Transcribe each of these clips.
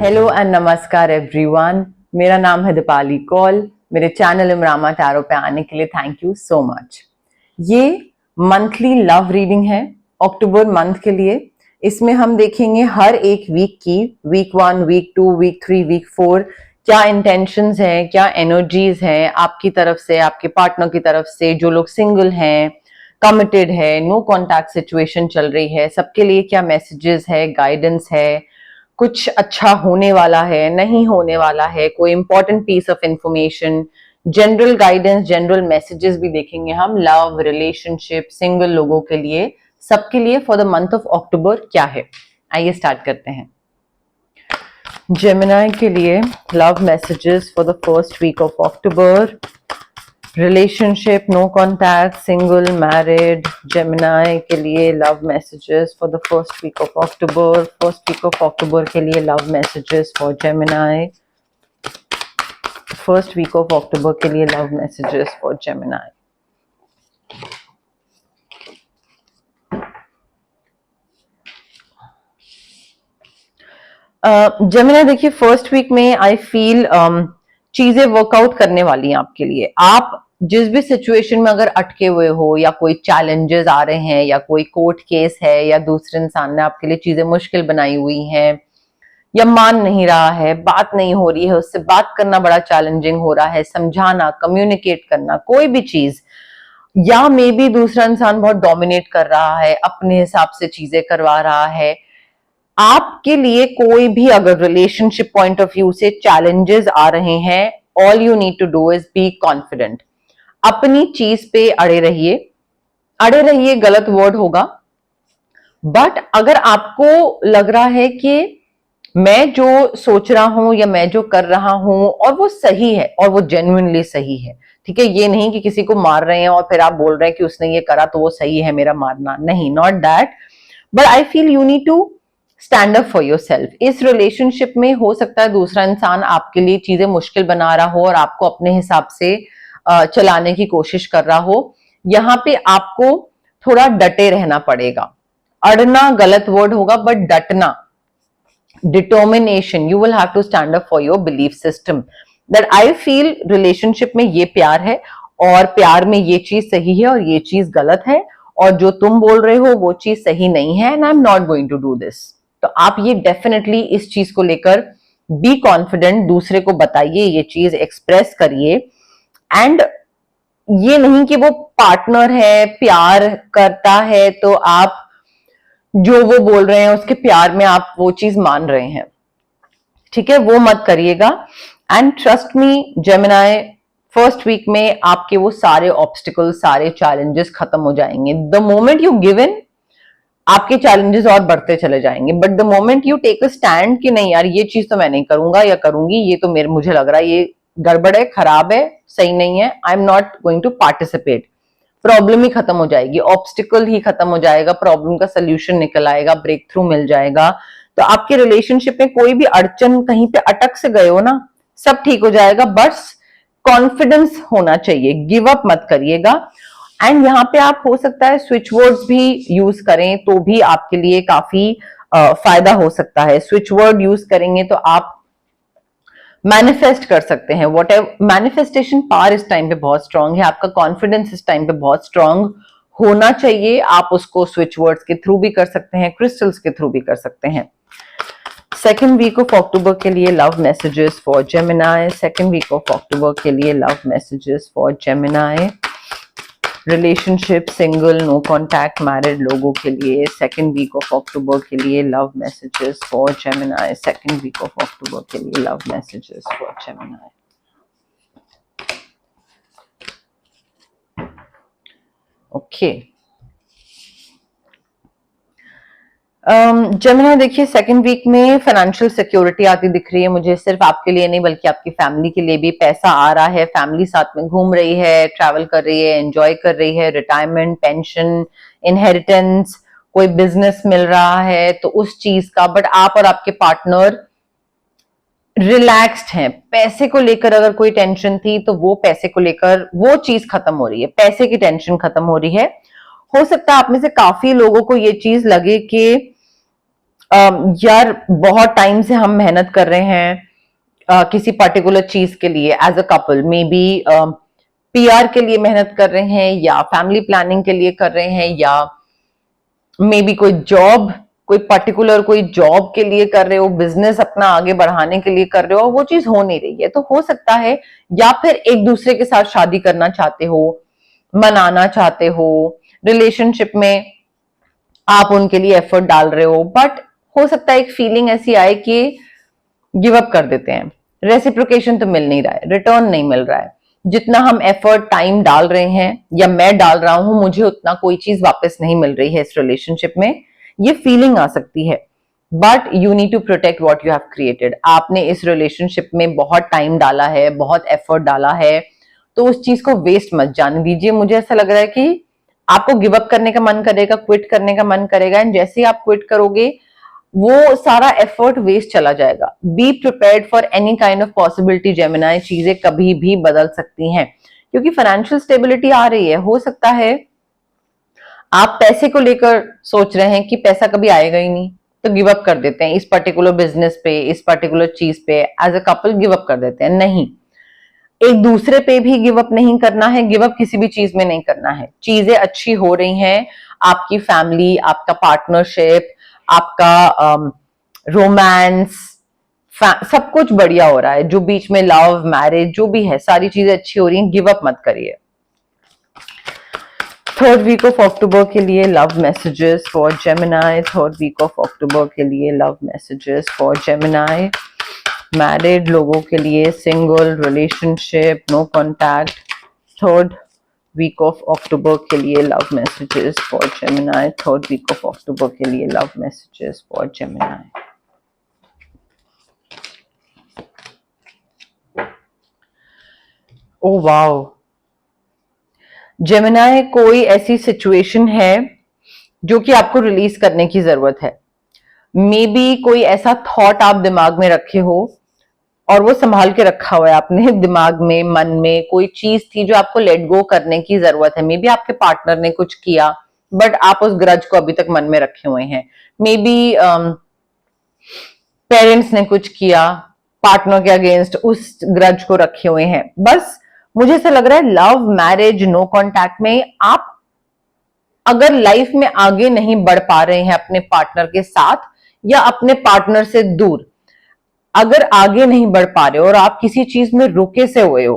Hello and नमस्कार everyone. मेरा नाम है दीपाली कौल। मेरे चैनल इमरामा टैरो पे आने के लिए थैंक यू सो मच। ये मंथली लव रीडिंग है अक्टूबर मंथ के लिए। इसमें हम देखेंगे हर एक वीक की, वीक 1, वीक 2, वीक 3, वीक 4 क्या इंटेंशंस हैं, क्या एनर्जीज हैं आपकी तरफ से, आपके पार्टनर की तरफ से, जो लोग सिंगल हैं, कमिटेड है, नो कॉन्टैक्ट सिचुएशन चल रही है, सबके लिए क्या मैसेजेस है, गाइडेंस है, कुछ अच्छा होने वाला है, नहीं होने वाला है, कोई important piece of information, general guidance, general messages भी देखेंगे हम। लव, रिलेशनशिप, सिंगल लोगों के लिए, सबके लिए for the month of October क्या है। आइए स्टार्ट करते हैं। जेमिनी के लिए love messages for the first week of October. Relationship, no contact, single, married, Gemini के लिए love messages for the first week of October. First week of October के लिए love messages for Gemini. First week of October के लिए love messages for Gemini. Gemini देखिए, first week में I feel चीजें workout करने वाली हैं आपके लिए। आप जिस भी सिचुएशन में अगर अटके हुए हो, या कोई चैलेंजेस आ रहे हैं, या कोई कोर्ट केस है, या दूसरे इंसान ने आपके लिए चीजें मुश्किल बनाई हुई हैं, या मान नहीं रहा है, बात नहीं हो रही है, उससे बात करना बड़ा चैलेंजिंग हो रहा है, समझाना, कम्युनिकेट करना, कोई भी चीज, या मे बी दूसरा इंसान बहुत डोमिनेट कर रहा है, अपने हिसाब से चीजें करवा रहा है आपके लिए, कोई भी अगर रिलेशनशिप पॉइंट ऑफ व्यू से चैलेंजेस आ रहे हैं, all you need to do is be confident. अपनी चीज पे अड़े रहिए। अड़े रहिए गलत वर्ड होगा, बट अगर आपको लग रहा है कि मैं जो सोच रहा हूं या मैं जो कर रहा हूं और वो सही है और वो जेन्युइनली सही है, ठीक है, ये नहीं कि किसी को मार रहे हैं और फिर आप बोल रहे हैं कि उसने ये करा तो वो सही है मेरा मारना, नहीं, not that, but I feel you need to stand up for yourself. इस रिलेशनशिप में हो सकता है दूसरा इंसान आपके लिए चीजें मुश्किल बना रहा हो और आपको अपने हिसाब से चलाने की कोशिश कर रहा हो। यहाँ पे आपको थोड़ा डटे रहना पड़ेगा। अड़ना गलत वर्ड होगा, बट डटना, determination, you will have to stand up for your belief system. That I feel relationship में ये प्यार है और प्यार में ये चीज सही है और ये चीज गलत है, और जो तुम बोल रहे हो वो चीज सही नहीं है, and I am not going to do this. तो आप ये डेफिनेटली इस चीज को लेकर बी कॉन्फिडेंट, दूसरे को बताइए, ये चीज एक्सप्रेस करिए। एंड ये नहीं कि वो पार्टनर है, प्यार करता है, तो आप जो वो बोल रहे हैं उसके प्यार में आप वो चीज मान रहे हैं, ठीक है, वो मत करिएगा। And trust me Gemini, first week में आपके वो सारे ऑब्स्टिकल, सारे चैलेंजेस खत्म हो जाएंगे। The moment you give in, आपके चैलेंजेस और बढ़ते चले जाएंगे, but the moment you take a stand कि नहीं यार ये चीज तो मैं नहीं करूंगा या करूंगी, ये तो मुझे लग रहा है ये गड़बड़ है, खराब है, सही नहीं है, I am not going to participate, problem ही खत्म हो जाएगी, ऑब्स्टिकल ही खत्म हो जाएगा, प्रॉब्लम का सोल्यूशन निकल आएगा, ब्रेक थ्रू मिल जाएगा। तो आपके रिलेशनशिप में कोई भी अड़चन, कहीं पे अटक से गए हो ना, सब ठीक हो जाएगा। बस कॉन्फिडेंस होना चाहिए, गिव अप मत करिएगा। एंड यहाँ पे आप हो सकता है स्विच वर्ड्स भी यूज करें तो भी आपके लिए काफी फायदा हो सकता है। स्विच वर्ड यूज करेंगे तो आप मैनिफेस्ट कर सकते हैं। वॉट एवर मैनिफेस्टेशन पावर इस टाइम पे बहुत स्ट्रांग है, आपका कॉन्फिडेंस इस टाइम पे बहुत स्ट्रांग होना चाहिए। आप उसको स्विच वर्ड्स के थ्रू भी कर सकते हैं, क्रिस्टल्स के थ्रू भी कर सकते हैं। सेकेंड वीक ऑफ अक्टूबर के लिए love messages for Gemini. Second week of October के लिए love messages for Gemini. Relationship, single, no contact, married लोगों के लिए सेकेंड वीक ऑफ अक्टूबर के लिए love messages for Gemini. Second week of October के लिए love messages for Gemini. Okay, Gemini देखिए, सेकेंड वीक में फाइनेंशियल सिक्योरिटी आती दिख रही है मुझे, सिर्फ आपके लिए नहीं बल्कि आपकी फैमिली के लिए भी। पैसा आ रहा है, फैमिली साथ में घूम रही है, ट्रैवल कर रही है, एंजॉय कर रही है, रिटायरमेंट, पेंशन, इनहेरिटेंस, कोई बिजनेस मिल रहा है तो उस चीज का। बट आप और आपके पार्टनर रिलैक्स्ड हैं। पैसे को लेकर अगर कोई टेंशन थी तो वो पैसे को लेकर वो चीज खत्म हो रही है, पैसे की टेंशन खत्म हो रही है। हो सकता है आप में से काफी लोगों को ये चीज लगे कि यार बहुत टाइम से हम मेहनत कर रहे हैं किसी पर्टिकुलर चीज के लिए as a couple, maybe PR के लिए मेहनत कर रहे हैं या फैमिली प्लानिंग के लिए कर रहे हैं या मे बी कोई पर्टिकुलर कोई जॉब के लिए कर रहे हो, बिजनेस अपना आगे बढ़ाने के लिए कर रहे हो, वो चीज हो नहीं रही है। तो हो सकता है, या फिर एक दूसरे के साथ शादी करना चाहते हो, मनाना चाहते हो, रिलेशनशिप में आप उनके लिए एफर्ट डाल रहे हो, बट हो सकता है एक फीलिंग ऐसी आए कि गिव अप कर देते हैं। रेसिप्रोकेशन तो मिल नहीं रहा है, रिटर्न नहीं मिल रहा है। जितना हम एफर्ट टाइम डाल रहे हैं या मैं डाल रहा हूं, मुझे उतना कोई चीज वापस नहीं मिल रही है इस रिलेशनशिप में। ये फीलिंग आ सकती है, but you need to protect what you have created. आपने इस रिलेशनशिप में बहुत टाइम डाला है, बहुत एफर्ट डाला है, तो उस चीज को वेस्ट मत जाने दीजिए। मुझे ऐसा लग रहा है कि आपको गिव अप करने का मन करेगा, क्विट करने का मन करेगा, एंड जैसे ही आप क्विट करोगे वो सारा एफर्ट वेस्ट चला जाएगा। Be prepared for any kind of possibility Gemini, चीजें कभी भी बदल सकती हैं क्योंकि फाइनेंशियल स्टेबिलिटी आ रही है। हो सकता है आप पैसे को लेकर सोच रहे हैं कि पैसा कभी आएगा ही नहीं, तो गिव अप कर देते हैं इस पर्टिकुलर बिजनेस पे, इस पर्टिकुलर चीज पे, as a couple give up कर देते हैं। नहीं, एक दूसरे पे भी गिव अप नहीं करना है, गिव अप किसी भी चीज में नहीं करना है। चीजें अच्छी हो रही हैं, आपकी फैमिली, आपका पार्टनरशिप, आपका रोमांस, सब कुछ बढ़िया हो रहा है। जो बीच में लव, मैरिज जो भी है, सारी चीजें अच्छी हो रही हैं, गिव अप मत करिए। थर्ड वीक ऑफ अक्टूबर के लिए love messages for Gemini. Third week of October के लिए love messages for Gemini. Married लोगों के लिए, single, relationship, no contact. Third week of October के लिए love messages for Gemini. Third week of October के लिए love messages for Gemini. Oh wow, Gemini कोई ऐसी सिचुएशन है जो कि आपको रिलीज करने की जरूरत है। मे बी कोई ऐसा थॉट आप दिमाग में रखे हो और वो संभाल के रखा हुआ है आपने दिमाग में, मन में। कोई चीज थी जो आपको लेट गो करने की जरूरत है। मे बी आपके पार्टनर ने कुछ किया बट आप उस ग्रज को अभी तक मन में रखे हुए हैं। मे बी पेरेंट्स ने कुछ किया, पार्टनर के अगेंस्ट उस ग्रज को रखे हुए हैं। बस मुझे ऐसा लग रहा है लव, मैरिज, नो कॉन्टैक्ट में आप अगर लाइफ में आगे नहीं बढ़ पा रहे हैं अपने पार्टनर के साथ या अपने पार्टनर से दूर, अगर आगे नहीं बढ़ पा रहे हो और आप किसी चीज में रुके से हुए हो,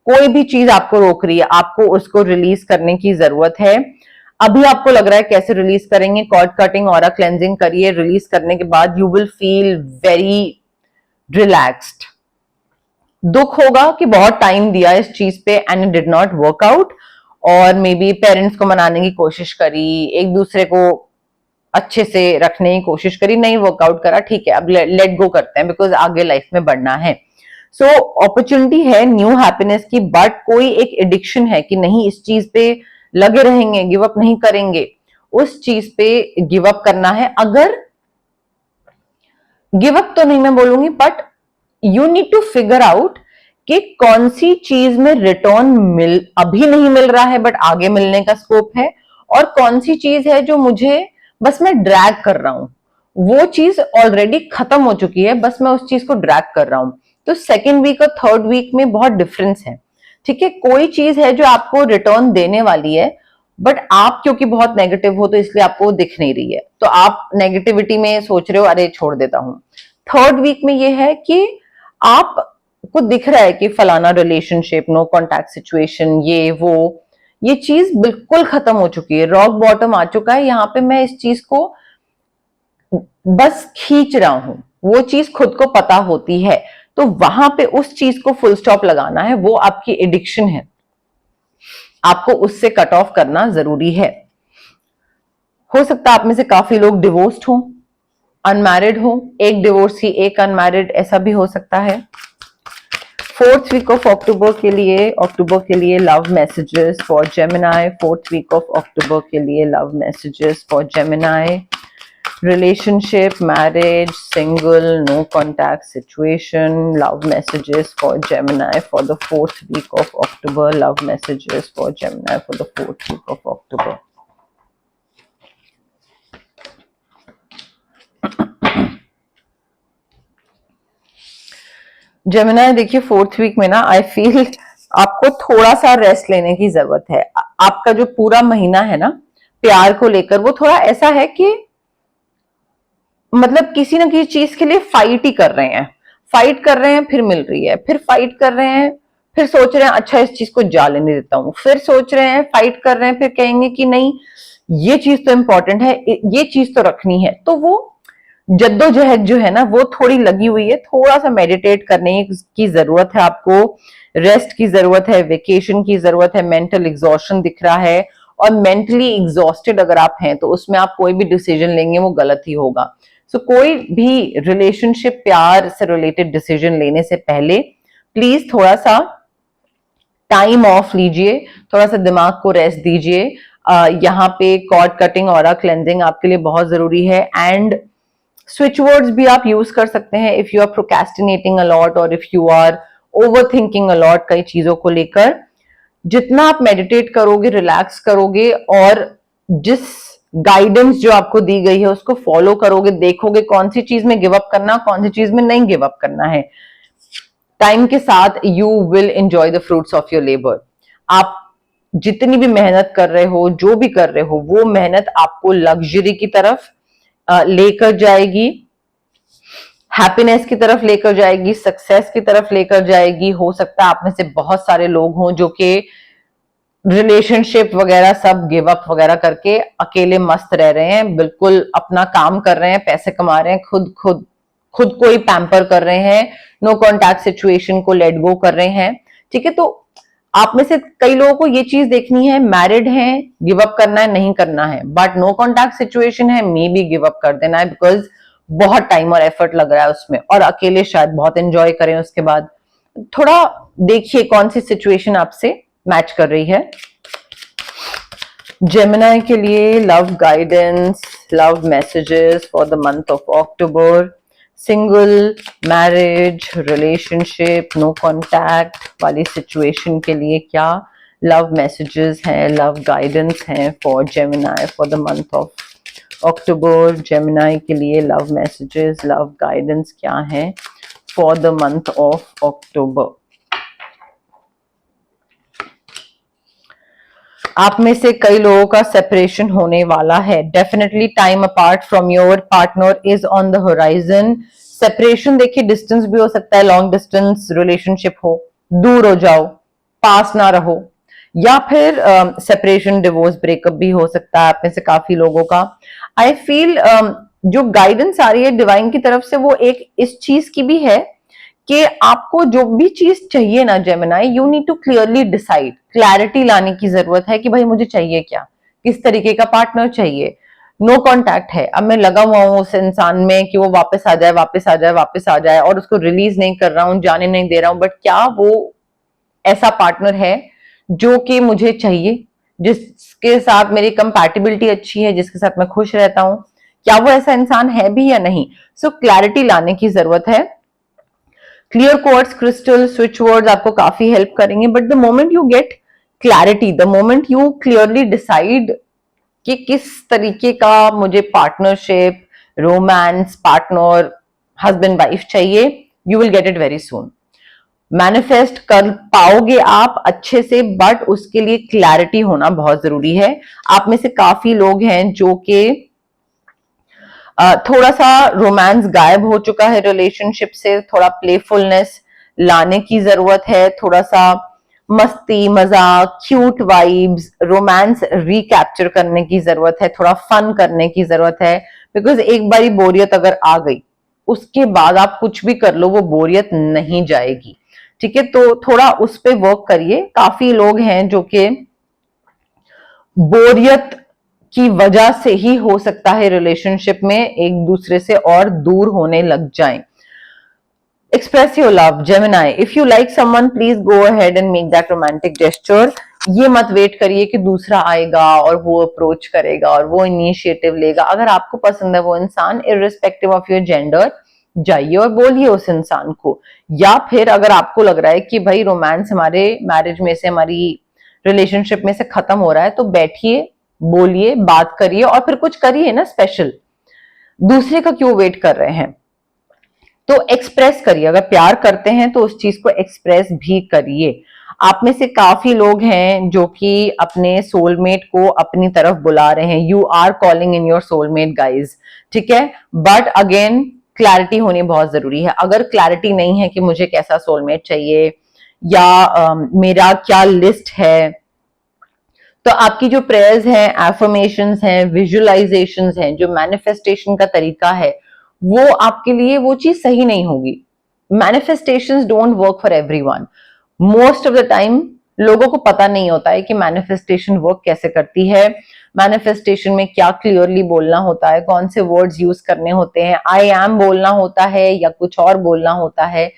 कोई भी चीज आपको रोक रही है, आपको उसको रिलीज करने की जरूरत है। अभी आपको लग रहा है कैसे रिलीज करेंगे, कॉर्ड कटिंग, ऑरा क्लेंजिंग करिए। रिलीज करने के बाद you will feel very relaxed. दुख होगा कि बहुत टाइम दिया इस चीज पे and it did not work out, और मे बी पेरेंट्स को मनाने की कोशिश करी, एक दूसरे को अच्छे से रखने की कोशिश करी, नहीं वर्कआउट करा, ठीक है अब लेट गो करते हैं बिकॉज आगे लाइफ में बढ़ना है। सो अपॉर्चुनिटी है न्यू हैप्पीनेस की, बट कोई एक एडिक्शन है कि नहीं इस चीज पे लगे रहेंगे, गिव अप नहीं करेंगे। उस चीज पे गिव अप करना है। अगर गिव अप तो नहीं मैं बोलूंगी, but you need to figure out कि कौन सी चीज में रिटर्न अभी नहीं मिल रहा है बट आगे मिलने का स्कोप है, और कौन सी चीज है जो मुझे बस मैं ड्रैग कर रहा हूं, वो चीज ऑलरेडी खत्म हो चुकी है, बस मैं उस चीज को ड्रैग कर रहा हूं। तो सेकेंड वीक और थर्ड वीक में बहुत डिफरेंस है। ठीक है, कोई चीज है जो आपको रिटर्न देने वाली है, बट आप क्योंकि बहुत नेगेटिव हो तो इसलिए आपको दिख नहीं रही है, तो आप नेगेटिविटी में सोच रहे हो अरे छोड़ देता हूं। थर्ड वीक में ये है कि आपको दिख रहा है कि फलाना रिलेशनशिप, नो कॉन्टैक्ट सिचुएशन, ये वो, ये चीज बिल्कुल खत्म हो चुकी है, रॉक बॉटम आ चुका है। यहाँ पे मैं इस चीज को बस खींच रहा हूं, वो चीज खुद को पता होती है, तो वहां पे उस चीज को फुल स्टॉप लगाना है। वो आपकी एडिक्शन है, आपको उससे कट ऑफ करना जरूरी है। हो सकता है आप में से काफी लोग डिवोर्स्ड हो, अनमैरिड हो, एक डिवोर्सी एक अनमैरिड, ऐसा भी हो सकता है। फोर्थ वीक ऑफ अक्टूबर के लिए love messages for Gemini. Fourth week of October के लिए love messages for Gemini. Relationship, marriage, single, no contact situation, love messages for Gemini for the fourth week of October. Love messages for Gemini for the fourth week of October. Gemini देखिए, 4th week में ना I feel आपको थोड़ा सा rest लेने की जरूरत है। आपका जो पूरा महीना है ना प्यार को लेकर, वो थोड़ा ऐसा है कि मतलब किसी ना किसी चीज के लिए फाइट ही कर रहे हैं, फाइट कर रहे हैं, फिर मिल रही है, फिर फाइट कर रहे हैं, फिर सोच रहे हैं अच्छा इस चीज को जा लेने देता हूं, फिर सोच रहे हैं, फाइट कर रहे हैं, फिर कहेंगे कि नहीं ये चीज तो इंपॉर्टेंट है, ये चीज तो रखनी है। तो वो जद्दोजहद जो है ना वो थोड़ी लगी हुई है। थोड़ा सा मेडिटेट करने की जरूरत है आपको, रेस्ट की जरूरत है, वेकेशन की जरूरत है। मेंटल एग्जॉशन दिख रहा है, और मेंटली एग्जॉस्टेड अगर आप हैं तो उसमें आप कोई भी डिसीजन लेंगे वो गलत ही होगा। सो कोई भी रिलेशनशिप, प्यार से रिलेटेड डिसीजन लेने से पहले प्लीज थोड़ा सा टाइम ऑफ लीजिए, थोड़ा सा दिमाग को रेस्ट दीजिए। यहाँ पे कॉर्ड कटिंग, ऑरा क्लेंजिंग आपके लिए बहुत जरूरी है। एंड स्विच वर्ड्स भी आप यूज कर सकते हैं if you are procrastinating a lot और if you are overthinking a lot कई चीजों को लेकर। जितना आप मेडिटेट करोगे, रिलैक्स करोगे और जिस गाइडेंस जो आपको दी गई है उसको फॉलो करोगे, देखोगे कौन सी चीज में गिव अप करना, कौन सी चीज में नहीं गिव अप करना है, टाइम के साथ you will enjoy the fruits of your labour. आप जितनी भी मेहनत कर रहे हो, जो भी कर रहे हो, वो मेहनत आपको लग्जरी की तरफ लेकर जाएगी, हैप्पीनेस की तरफ लेकर जाएगी, सक्सेस की तरफ लेकर जाएगी। हो सकता है आप में से बहुत सारे लोग हों जो कि रिलेशनशिप वगैरह सब गिव अप वगैरह करके अकेले मस्त रह रहे हैं, बिल्कुल अपना काम कर रहे हैं, पैसे कमा रहे हैं, खुद खुद खुद को ही पैम्पर कर रहे हैं, नो कॉन्टैक्ट सिचुएशन को लेट गो कर रहे हैं। ठीक है, तो आप में से कई लोगों को ये चीज देखनी है, मैरिड है, गिव अप करना है, नहीं करना है, बट नो कॉन्टैक्ट सिचुएशन है, मे बी गिव अप कर देना है, बिकॉज बहुत टाइम और एफर्ट लग रहा है उसमें, और अकेले शायद बहुत एंजॉय करें उसके बाद। थोड़ा देखिए कौन सी सिचुएशन आपसे मैच कर रही है। जेमिनी के लिए love guidance, love messages for the month of October. Single, marriage, relationship, no contact वाली सिचुएशन के लिए क्या लव मैसेजेस हैं, लव गाइडेंस हैं for Gemini for the month of October. Gemini के लिए लव मैसेजेस, लव गाइडेंस क्या है for the month of October. आप में से कई लोगों का सेपरेशन होने वाला है। Definitely time apart from your partner is on the horizon. Separation देखिए डिस्टेंस भी हो सकता है, लॉन्ग डिस्टेंस रिलेशनशिप हो, दूर हो जाओ, पास ना रहो, या फिर सेपरेशन, डिवोर्स, ब्रेकअप भी हो सकता है आप में से काफी लोगों का। आई फील जो गाइडेंस आ रही है डिवाइन की तरफ से वो एक इस चीज की भी है कि आपको जो भी चीज चाहिए ना Gemini, you need to clearly decide, clarity लाने की जरूरत है कि भाई मुझे चाहिए क्या, किस तरीके का पार्टनर चाहिए। नो कॉन्टैक्ट है, अब मैं लगा हुआ हूं उस इंसान में कि वो वापस आ जाए, वापस आ जाए, वापस आ जाए, और उसको रिलीज नहीं कर रहा हूं, जाने नहीं दे रहा हूं, बट क्या वो ऐसा पार्टनर है जो कि मुझे चाहिए, जिसके साथ मेरी कंपैटिबिलिटी अच्छी है, जिसके साथ मैं खुश रहता हूं, क्या वो ऐसा इंसान है भी या नहीं। सो क्लैरिटी लाने की जरूरत है। Clear quartz crystal, switch words आपको काफी हेल्प करेंगे, but the moment you get clarity, the moment you clearly decide कि किस तरीके का मुझे partnership, romance, partner, husband wife चाहिए, you will get it very soon. Manifest कर पाओगे आप अच्छे से, बट उसके लिए क्लैरिटी होना बहुत जरूरी है। आप में से काफी लोग हैं जो कि थोड़ा सा रोमांस गायब हो चुका है रिलेशनशिप से, थोड़ा प्लेफुलनेस लाने की जरूरत है, थोड़ा सा मस्ती, मजाक, क्यूट वाइब्स, रोमांस रिकैप्चर करने की जरूरत है, थोड़ा फन करने की जरूरत है, बिकॉज एक बारी बोरियत अगर आ गई उसके बाद आप कुछ भी कर लो वो बोरियत नहीं जाएगी। ठीक है, तो थोड़ा उस पर वर्क करिए। काफी लोग हैं जो कि बोरियत की वजह से ही हो सकता है रिलेशनशिप में एक दूसरे से और दूर होने लग जाएं। Express your love Gemini, if you like someone please go ahead and make that romantic gesture. ये मत वेट करिए कि दूसरा आएगा और वो अप्रोच करेगा और वो इनिशिएटिव लेगा। अगर आपको पसंद है वो इंसान, इररिस्पेक्टिव ऑफ योर जेंडर, जाइए और बोलिए उस इंसान को। या फिर अगर आपको लग रहा है कि भाई रोमांस हमारे मैरिज में से, हमारी रिलेशनशिप में से खत्म हो रहा है, तो बैठिए, बोलिए, बात करिए और फिर कुछ करिए ना स्पेशल। दूसरे का क्यों वेट कर रहे हैं। तो एक्सप्रेस करिए, अगर प्यार करते हैं तो उस चीज को एक्सप्रेस भी करिए। आप में से काफी लोग हैं जो कि अपने सोलमेट को अपनी तरफ बुला रहे हैं, you are calling in your soulmate guys, ठीक है। बट अगेन क्लैरिटी होनी बहुत जरूरी है। अगर क्लैरिटी नहीं है कि मुझे कैसा सोलमेट चाहिए या मेरा क्या लिस्ट है, तो आपकी जो प्रेयर्स हैं, एफर्मेशंस हैं, विजुअलाइजेशंस हैं, जो मैनिफेस्टेशन का तरीका है, वो आपके लिए वो चीज सही नहीं होगी। Manifestations don't work for everyone. Most of the time लोगों को पता नहीं होता है कि मैनिफेस्टेशन वर्क कैसे करती है, मैनिफेस्टेशन में क्या क्लियरली बोलना होता है, कौन से वर्ड्स यूज करने होते हैं, आई एम बोलना होता है या कुछ और बोलना होता है,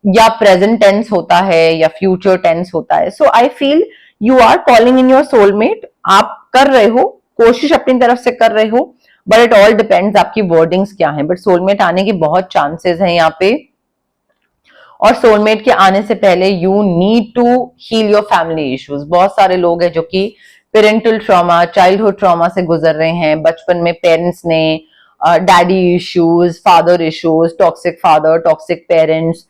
या प्रेजेंट टेंस होता है या फ्यूचर टेंस होता है। So I feel you are calling in your soulmate, आप कर रहे हो, कोशिश अपनी तरफ से कर रहे हो, बट इट ऑल डिपेंड्स आपकी वर्डिंग्स क्या है। बट सोलमेट आने के बहुत चांसेस हैं यहाँ पे, और सोलमेट के आने से पहले you need to heal your family issues. बहुत सारे लोग हैं जो कि पेरेंटल ट्रॉमा, चाइल्डहुड ट्रॉमा से गुजर रहे हैं। बचपन में पेरेंट्स ने daddy issues, father issues, toxic father, toxic parents.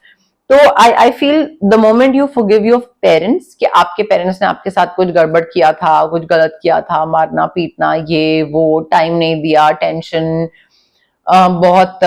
तो I feel the moment you forgive your parents, कि आपके पेरेंट्स ने आपके साथ कुछ गड़बड़ किया था, कुछ गलत किया था, मारना पीटना, ये वो, टाइम नहीं दिया, टेंशन, बहुत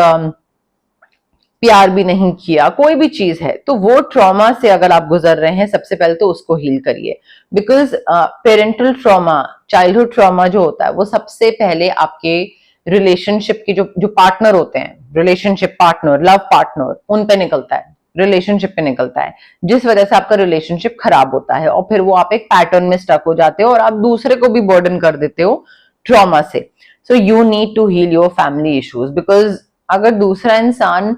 प्यार भी नहीं किया, कोई भी चीज है, तो वो ट्रॉमा से अगर आप गुजर रहे हैं, सबसे पहले तो उसको हील करिए। Because parental trauma, childhood trauma जो होता है, वो सबसे पहले आपके रिलेशनशिप की जो पार्टनर होते हैं, रिलेशनशिप पार्टनर, लव पार्टनर, उन पे निकलता है, रिलेशनशिप पे निकलता है, जिस वजह से आपका रिलेशनशिप खराब होता है, और फिर वो आप एक पैटर्न में स्टक हो जाते हो और आप दूसरे को भी बर्डन कर देते हो ट्रॉमा से। So you need to heal your family issues, because अगर दूसरा इंसान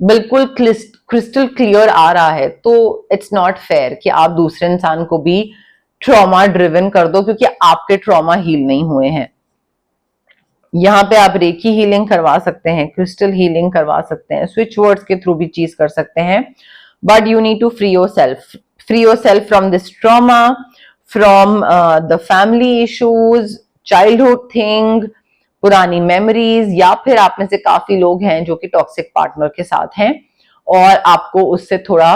बिल्कुल क्रिस्टल क्लियर आ रहा है तो इट्स नॉट फेयर कि आप दूसरे इंसान को भी ट्रॉमा ड्रिवन कर दो, क्योंकि आपके ट्रॉमा हील नहीं हुए हैं। यहाँ पे आप रेकी हीलिंग करवा सकते हैं, क्रिस्टल हीलिंग करवा सकते हैं, स्विच वर्ड्स के थ्रू भी चीज कर सकते हैं, but you need to free yourself from this trauma, from the family issues, childhood thing, पुरानी मेमोरीज, या फिर आप में से काफी लोग हैं जो कि टॉक्सिक पार्टनर के साथ हैं और आपको उससे थोड़ा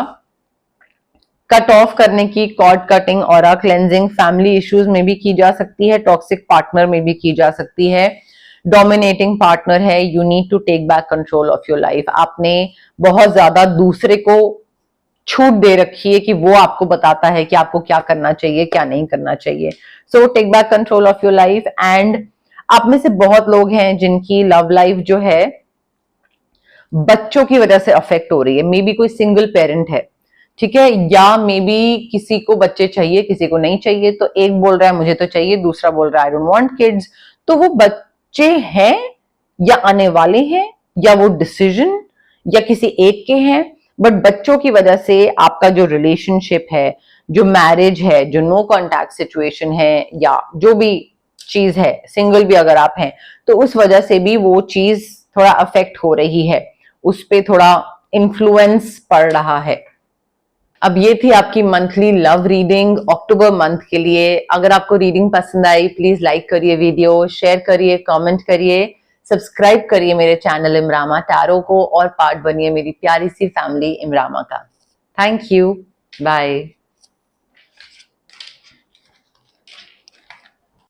कट ऑफ करने की cord cutting, aura cleansing family issues में भी की जा सकती है, टॉक्सिक पार्टनर में भी की जा सकती है। डोमिनेटिंग पार्टनर है, you need to take back control of your life. आपने बहुत ज्यादा दूसरे को छूट दे रखी है कि वो आपको बताता है कि आपको क्या करना चाहिए, क्या नहीं करना चाहिए। So take back control of your life. And आप में से बहुत लोग हैं जिनकी लव लाइफ जो है बच्चों की वजह से अफेक्ट हो रही है। मे बी कोई सिंगल पेरेंट है, ठीक है, या मे बी किसी को बच्चे चाहिए, किसी को नहीं चाहिए, तो एक बोल रहा है मुझे तो चाहिए, दूसरा बोल रहा है आई डोंट वांट किड्स। तो वो बच्चे हैं या आने वाले हैं, या वो डिसीजन या किसी एक के हैं, बट बच्चों की वजह से आपका जो रिलेशनशिप है, जो मैरिज है, जो नो कॉन्टैक्ट सिचुएशन है, या जो भी चीज है, सिंगल भी अगर आप हैं, तो उस वजह से भी वो चीज थोड़ा अफेक्ट हो रही है, उस पर थोड़ा इन्फ्लुएंस पड़ रहा है। अब ये थी आपकी मंथली लव रीडिंग अक्टूबर मंथ के लिए। अगर आपको रीडिंग पसंद आई, प्लीज लाइक करिए वीडियो, शेयर करिए, कमेंट करिए, सब्सक्राइब करिए मेरे चैनल इमरामा टैरो को, और पार्ट बनिए मेरी प्यारी सी फैमिली इमरामा का। Thank you, bye.